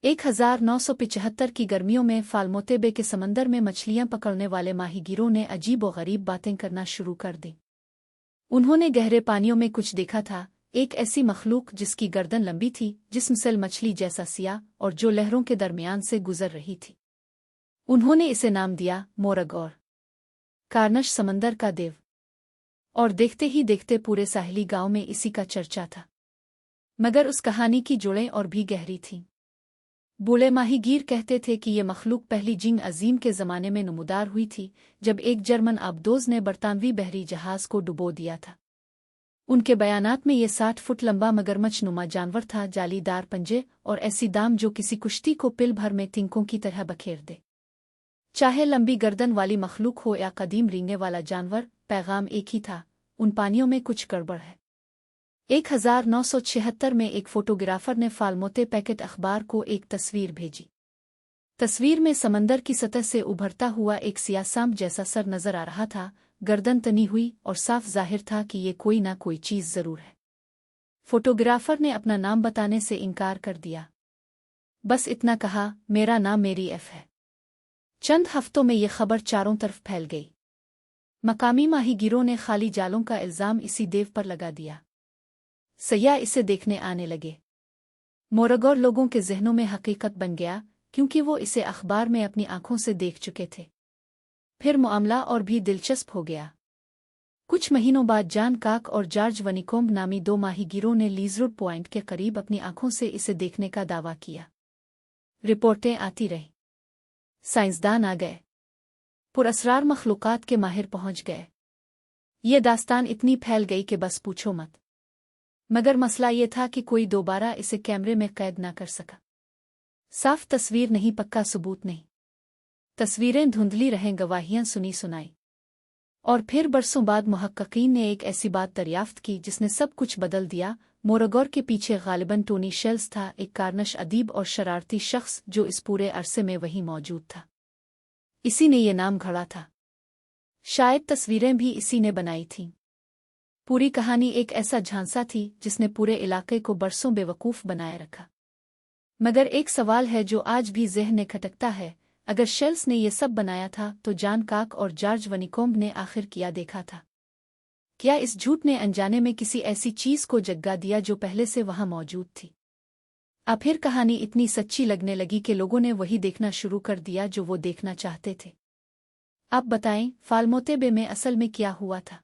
1975 की गर्मियों में फाल्मोते बे के समंदर में मछलियां पकड़ने वाले माहीगीरों ने अजीब और गरीब बातें करना शुरू कर दी। उन्होंने गहरे पानियों में कुछ देखा था, एक ऐसी मखलूक जिसकी गर्दन लंबी थी, जिस्म सेल मछली जैसा सिया और जो लहरों के दरमियान से गुजर रही थी। उन्होंने इसे नाम दिया मोरगौर, कार्नश समंदर का देव। और देखते ही देखते पूरे साहिली गांव में इसी का चर्चा था। मगर उस कहानी की जुड़ें और भी गहरी थीं। बूढ़े माहीगीर कहते थे कि ये मखलूक पहली जंग अजीम के ज़माने में नमूदार हुई थी, जब एक जर्मन आबदोज ने बरतानवी बहरी जहाज़ को डुबो दिया था। उनके बयानात में ये 60 फुट लंबा मगरमच्छ नुमा जानवर था, जालीदार पंजे और ऐसी दाम जो किसी कुश्ती को पिल भर में तिनकों की तरह बखेर दे। चाहे लंबी गर्दन वाली मखलूक हो या कदीम रींगने वाला जानवर, पैगाम एक ही था, उन पानियों में कुछ गड़बड़ है। 1976 में एक फोटोग्राफर ने फाल्मोते पैकेट अखबार को एक तस्वीर भेजी। तस्वीर में समंदर की सतह से उभरता हुआ एक सियाह सांप जैसा सर नजर आ रहा था, गर्दन तनी हुई और साफ जाहिर था कि ये कोई ना कोई चीज जरूर है। फोटोग्राफर ने अपना नाम बताने से इनकार कर दिया। बस इतना कहा, मेरा नाम मेरी एफ है। चंद हफ्तों में ये खबर चारों तरफ फैल गई। मकामी माहीगीरों ने खाली जालों का इल्जाम इसी देव पर लगा दिया। सयाह इसे देखने आने लगे। मोरगौर लोगों के जहनों में हकीकत बन गया, क्योंकि वो इसे अखबार में अपनी आंखों से देख चुके थे। फिर मामला और भी दिलचस्प हो गया। कुछ महीनों बाद जॉन काक और जॉर्ज वनीकोम्ब नामी दो माहीगीरों ने लीजरूड पॉइंट के करीब अपनी आंखों से इसे देखने का दावा किया। रिपोर्टें आती रहीं। साइंसदान आ गए। पुरअसरार मखलूकात के माहिर पहुंच गए। ये दास्तान इतनी फैल गई कि बस पूछो मत। मगर मसला ये था कि कोई दोबारा इसे कैमरे में कैद ना कर सका। साफ तस्वीर नहीं, पक्का सबूत नहीं। तस्वीरें धुंधली रहें, गवाहियां सुनी सुनाई। और फिर बरसों बाद मुहक्किकीन ने एक ऐसी बात दरियाफ्त की जिसने सब कुछ बदल दिया। मोरगौर के पीछे गालिबन टोनी शेल्स था, एक कार्नश अदीब और शरारती शख्स जो इस पूरे अरसे में वहीं मौजूद था। इसी ने ये नाम घड़ा था। शायद तस्वीरें भी इसी ने बनाई थीं। पूरी कहानी एक ऐसा झांसा थी जिसने पूरे इलाके को बरसों बेवकूफ़ बनाए रखा। मगर एक सवाल है जो आज भी ज़हन में खटकता है, अगर शेल्स ने ये सब बनाया था तो जॉन काक और जॉर्ज वनीकोम्ब ने आखिर क्या देखा था? क्या इस झूठ ने अनजाने में किसी ऐसी चीज़ को जगा दिया जो पहले से वहां मौजूद थी? अब फिर कहानी इतनी सच्ची लगने लगी कि लोगों ने वही देखना शुरू कर दिया जो वो देखना चाहते थे। आप बताएं, फाल्मोते बे में असल में क्या हुआ था?